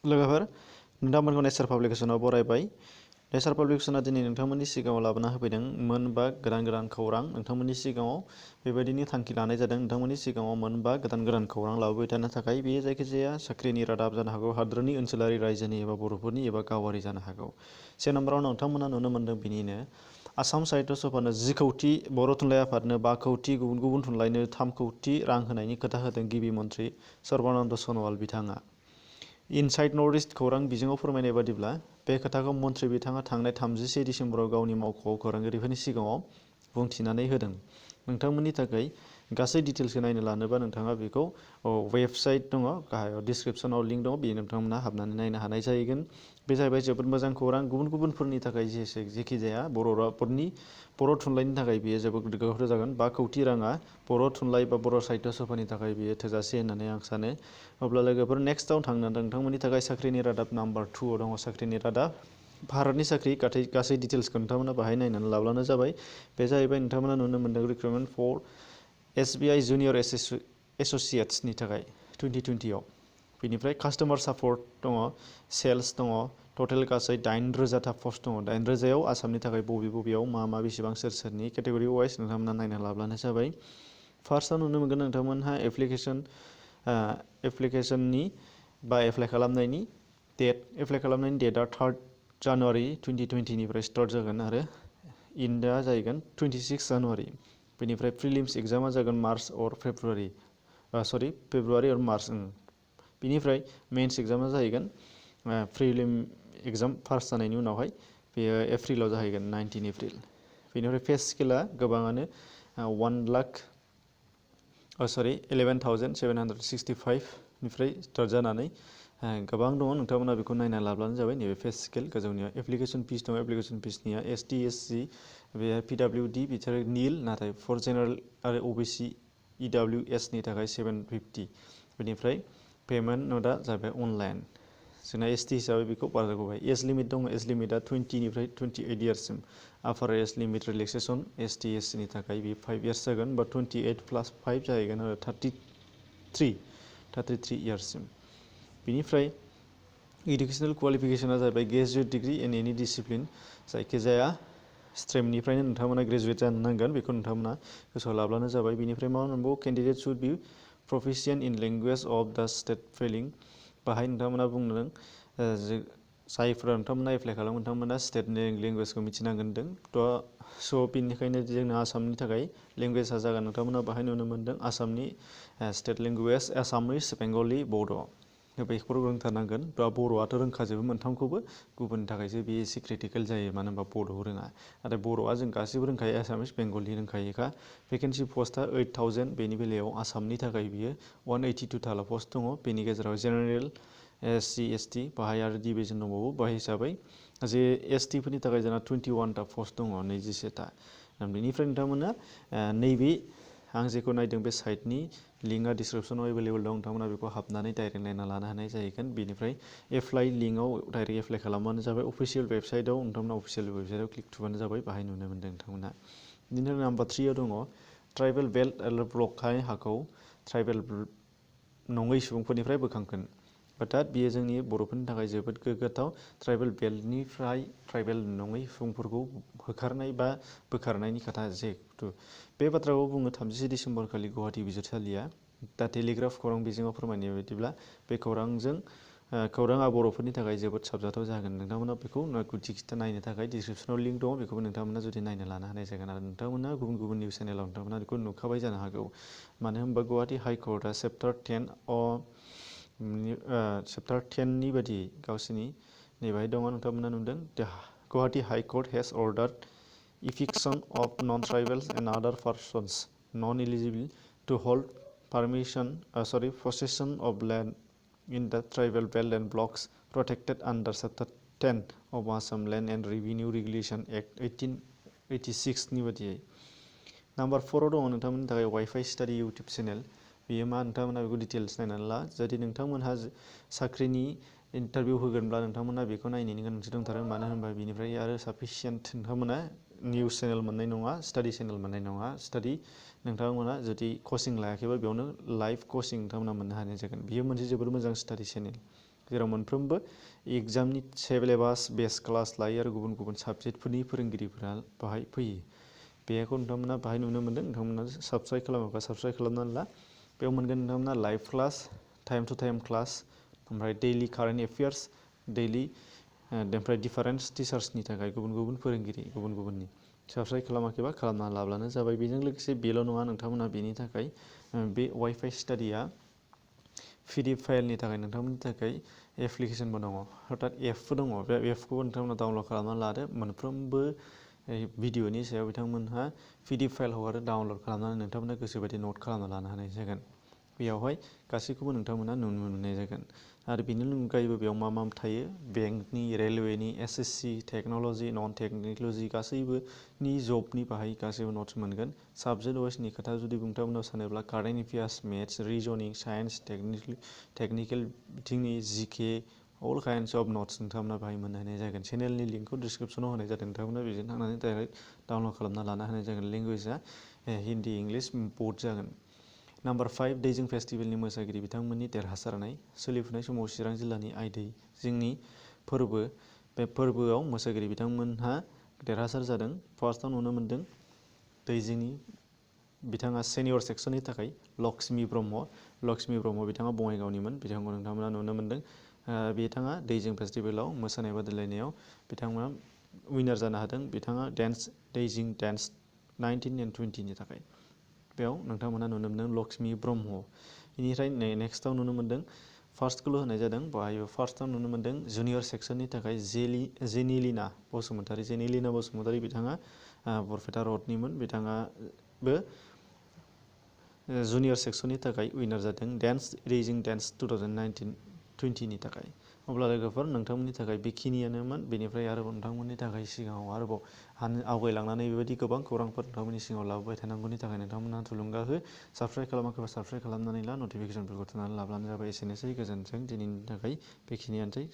लोगोफोर नोंथांमोनखौ नेचार पाब्लिकेसनाव बरायबाय। नेचार पाब्लिकेसना दिनै नोंथांमोननि सिगाङाव लाबोना होफैदों मोनबा गोदान खौरां नोंथांमोननि सिगाङाव बेबायदिनो थांखि लानाय जादों नोंथांमोननि सिगाङाव मोनबा गोदान खौरां लाबोबाय थानो थाखाय बेयो जायखिजाया साख्रिनि रादाब जानो हागौ हादोरनि ओनसोलारि रायजोनि एबा बर'फोरनि एबा गावारि जानो हागौ। से नम्बराव नोंथांमोना नुनो मोन्दों बिनिनो आसाम साहित्य सभानो 10 कौटि बर' थुनलाइ आफादनो 5 कौटि गुबुन थुनलाइनो 3 कौटि रां होनायनि खोथा होदों गिबि मन्थ्रि सर्बानन्द सन'वाल बिथाङा। इनसाइड नर्थ इस्ट खौरां बिजोङाव फोरमायनाय बादिब्ला बे खोथाखौ मन्थ्रि बिथाङा थांनाय 31 डिसेम्बराव गावनि मावख'आव खौरांगिरिफोरनि सिगाङाव बुंथिनानै होदों। नोंथांमोननि थाखाय गासै डिटेल्सखौ नायनो लानोबा नोंथाङा बेखौ वेबसाइट दङ गाहायाव डिसक्रिपसनाव लिंक दङ बेयो नोंथांमोना हाबनानै नायनो हानाय जाहैगोन। बे जाहैबाय जोबोद मोजां खौरां गुबुनफोरनि थाखाय जेखि जाया बर' थुनलाइनि थाखाय बेयो जोबोद गोग्गाथाव जागोन। 5 कौटि राङा बर' थुनलाइ बा बर' साहित्य सभानि थाखाय बेयो थोजासे होननानै आं सानो। अब्ला लोगोफोर नेक्स्टआव थांनो नोंथांमोननि थाखाय साख्रिनि रादाब नाम्बार 2आव दङ साख्रिनि रादाब। भारतनि साख्रि गासै डिटेल्सखौ नोंथांमोना बाहाय नायनानै लाब्लानो जाबाय। बे जाहैबाय नोंथांमोना नुनो मोन्दों रिक्रुटमेन्ट फर SBI जुनियर एस'सिएट्सनि थाखाय 2020आव। बेनिफ्राय कास्टमार सापर्ट दङ, सेल्स दङ, टटेल गासै 8,000 पस्ट दङ। 8,000आव आसामनि थाखाय बबेयाव मा बेसेबां सोरनि केटेगरि वाइज नोंथांमोना नायना लाब्लानो जाबाय। फार्स्टआव नुनो मोनगोन नोंथांमोनहा एप्लिकेसननि बा एप्लाइ खालामनायनि डेटआ 3 जानुवारि 2020निफ्राय स्टार्ट जागोन आरो इन्डआ जाहैगोन 26 जानुवारि। बेनिफ्राय प्रिलिम्स एग्जामा जागोन फेब्रुवारि आरो मार्च। बेनिफ्राय मेन्स एग्जामा जाहैगोन प्रिलिम एग्जाम पास जानायनि उनावहाय बेयो एप्रिलाव जाहैगोन 19 एप्रिल। बेनिफ्राय पे स्केलआ गोबाङानो 11,765 निफ्राय स्टार्ट जानानै गोबां दङ। नोंथांमोना बेखौ नायना लाब्लानो जाबाय। नैबे पे स्केल गोजौनियाव एप्लिकेसन फिस दङ। एप्लिकेसन फिसनिया ST SC बे PWD बिसोरो निल, नाथाय फर जेनेरेल आरो OBC EWSनि थाखाय 750। बेनिफ्राय पेमेन्ट नोटआ जाबाय अनलाइन। जोंना ST हिसाबै बेखौ बारायबाय। एज लिमिट दङ। एज लिमिटआ 20निफ्राय 28 इयार्ससिम। आपार एज लिमिट रिलेक्सेसन ST SCनि थाखाय बे 5 इयार्स जागोन बा 28 + 5 जाहैगोन आरो 33 इयार्ससिम। बेनिफ्राय इडुकेसनेल क्वालिफिकेसना जाहैबाय ग्रेजुवेट डिग्री इन एनि डिसिप्लिन। जायखिजाया स्ट्रिमनिफ्रायनो नोंथांमोना ग्रेजुवेट जानो नांगोन। बेखौ नोंथांमोना गोसोआव लाब्लानो जाबाय। बेनिफ्राय मा मोनबावो candidate should be proficient in language of the state फिलिं। बाहाय नोंथांमोना बुंदों जायफोरा नोंथांमोना एप्लाइ खालामो नोंथांमोना स्टेटनि लेंगुवेजखौ मिथिनांगोन बेनिखायनो जोंना आसामनि थाखाय लेंगुवेजआ जागोन नोंथांमोना बाहाय नुनो मोन्दों आसामनि स्टेट लेंगुवेज आसामिस, बेंगलि, बड'। बेखौ रोंथारनांगोन। बर'आथ' रोंखाजोबो मोनथामखौबो। गुबुननि थाखायसो बे एसे क्रिटिकेल जायो मानो होनबा बर'खौ रोङा। नाथाय बर'आ जों गासैबो रोंखायो आसामिस, बेंगलि रोंखायोखा। भेकेन्सि पस्टआ 8,000। बेनि बेलायाव आसामनि थाखाय बियो 182 पस्ट दङ। बेनि गेजेराव जेनेरेल SC ST बाहाय आरो डिभिजन दंबावो। बाहाय हिसाबै जे ST फोरनि थाखाय जोंना 21 पस्ट दङ, 21टा। बेनिफ्राय नोंथांमोना नैबे आं जेखौ नायदों बे साइटनि लिंकआ डिसक्रिपसनाव एभेलेबल दं। नोंथांमोना बेखौ हाबनानै डाइरेक्ट नायना लानो हानाय जाहैगोन। बेनिफ्राय एप्लाइ लिंकआव डाइरेक्ट एप्लाइ खालामबानो जाबाय। अफिसियेल वेबसाइटआव नोंथांमोना अफिसियेल वेबसाइटआव क्लिक थुबानो जाबाय। बाहाय नुनो मोन्दों नोंथांमोना। बिदिनो नाम्बार 3आव दङ ट्राइबेल बेल्ट आरो ब्लकहाय हाखौ ट्राइबेल नङै सुबुंफोरनिफ्राय बोखांगोन। अर्थात बेयो जोंनि बर'फोरनि थाखाय जोबोद गोग्गाथाव। ट्राइबेल बेल्टनिफ्राय ट्राइबेल नङै सुबुंफोरखौ होखारनाय बा बोखारनायनि खोथा जिहेतु बे बाथ्राखौ बुङो 31 डिसेम्बर खालि गुवाहाटि बिजिरसालिया। दा टेलिग्राफ खौरां बिजोङाव फोरमायनाय बायदिब्ला बे खौराङा बर'फोरनि थाखाय जोबोद साबजाथाव जागोन। नोंथांमोना बेखौ गुदि खिथा नायनो थाखाय डिसक्रिपसनाव लिंक दङ। बेखौबो नोंथांमोना जुदि नायनो लानो हानाय जागोन आरो नोंथांमोना गुबुन निउस चेनेलाव नोंथांमोना बेखौ नुखाबाय जानो हागौ। मानो होनबा गुवाहाटि हाइकर्टआ चेप्टार 10नि बादियै गावसोरनि नैबाहाय दङ नोंथांमोना नुदों Guwahati high court has ordered eviction of non-tribals and other persons non-eligible to hold possession of land in the tribal belt and blocks protected under Chapter 10 of Assam Land and Revenue Regulation Act 1886 नि बादियै। Number 4आव दङ नोंथांमोननि थाखाय Wifistudy YouTube channel. बेयो मा नोंथांमोना बेखौ details नायनानै ला। जुदि नोंथांमोनहा साख्रिनि इन्टारभिउ होगोनब्ला नोंथांमोना बेखौ नायनायनि गोनांथि दंथारो। मानो होनबा बेनिफ्राय आरो साफिसियेन्ट नोंथांमोना निउस चेनेल मोननाय नङा, स्टाडि चेनेल मोननाय नङा। नोंथांमोना जुदि कचिं लायाखैबा बेयावनो लाइभ कचिं नोंथांमोना मोननो हानाय जागोन। बेयो मोनसे जोबोर मोजां स्टाडि चेनेल। जेराव मोनफ्रोमबो एग्जामनि सिलेबास बेस क्लास लायो आरो गुबुन गुबुन साबजेक्टफोरनि फोरोंगिरिफोरा बाहाय फैयो। बेखौ नोंथांमोना बाहाय नुनो मोनदों। नोंथांमोना साबस्क्राइब खालामोबा साबस्क्राइब खालामनानै ला। बेयाव मोनगोन नोंथांमोना live class, time to time class, ओमफ्राय दैलि कारेन्ट एफेयार्स, दैलि ओमफ्राय डिफारेन्स टिचार्सनि थाखाय गुबुन गुबुन फोरोंगिरि गुबुन गुबुननि। साबस्क्राइब खालामाखैबा खालामना लाब्लानो जाबाय। बेजों लोगोसे बेल' नङा, नोंथांमोना बेनि थाखाय बे वाइफाइ स्टाडिया PDF फाइलनि थाखाय नोंथांमोननि थाखाय एप्लिकेसनबो दङ, अर्थात एपबो दङ। बे एपखौबो नोंथांमोना डाउनलड खालामना लादो। मोनफ्रोमबो भिडिअनि सायाव बिथांमोनहा PDF फाइल हगारो, डाउनलड खालामनानै नोंथांमोना गोसोबायदि नट खालामना लानो हानाय जागोन। बेयावहाय गासैखौबो नोंथांमोना नुनो मोननाय जागोन। आरो बेनि अनगायैबो बेयाव मा मा थायो, बेंकनि, रेलवेनि, SSC, टेक्न'लजि, नन टेक्न'लजि गासैबोनि जबनि बाहाय गासैबो नट्स मोनगोन। साबजेक्ट वाइसनि खोथा जुदि नोंथांमोना सानोब्ला current affairs, maths, रिजनिं, science, technical बिथिंनि GK all kinds of nuts नोंथांमोना बाहाय मोननो हानाय जागोन। चेनेलनि लिंकखौ डिसक्रिपसनाव होनाय जादों। नोंथांमोना बेजों थांनानै डाइरेक्ट डाउनलड खालामना लानो हानाय जागोन। लेंगुवेजआ हिन्दी, इंलिश बोथ जागोन। नाम्बार 5, दैजिं फेस्टिभेलनि मोसागिरि बिथांमोननि देरहासारनाय। सोलिफुनाय समाव चिरां जिल्लानि दैजिंनि फोरबो, बे फोरबोआव मोसागिरि बिथांमोनहा देरहासार जादों। फार्स्टआव नुनो मोन्दों दैजिंनि बिथाङा सेनियर सेक्सननि थाखाय लक्ष्मी ब्रह्म। लक्ष्मी ब्रह्म बिथाङा बङाइगावनिमोन। बिथांखौ नोंथांमोना नुनो मोन्दों। बिथाङा दैजिं फेस्टिभेलाव मोसानाय बादायलायनायाव बिथांमोना उइनार जानो हादों। बिथाङा दैजिं डेन्स 19 and 20नि थाखाय। बेयाव नोंथांमोना नुनो मोन्दों लक्ष्मी ब्रह्म। बेनिफ्राय नेक्स्टआव नुनो मोन्दों, फार्स्टखौल' होनाय जादों। बेहाय फार्स्टआव नुनो मोन्दों जुनियर सेक्सननि थाखाय जेनिलिना बसुमतारी। जेनिलिना बसुमतारी बिथाङा बरपेटा रडनिमोन। बिथाङाबो जुनियर सेक्सननि थाखाय उइनार जादों दैजिं डेन्स 2019-20नि थाखाय। अब्ला लोगोफोर, नोंथांमोननि थाखाय बेखिनियानोमोन। बेनिफ्राय आरोबाव नोंथांमोननि थाखाय सिगाङाव आरोबाव आवगायलांनानै बेबायदि गोबां खौरांफोर नोंथांमोननि सिगाङाव लाबोबाय थानांगौनि थाखाय नोंथांमोनहा थुलुंगा हो। साबस्क्राइब खालामाखैबा साबस्क्राइब खालामनानै ला, नटिफिकेसनफोरखौ थुनानै लाब्लानो जाबाय। एसेनोसै, गोजोन्थों। दिनैनि थाखाय बेखिनियानोसै।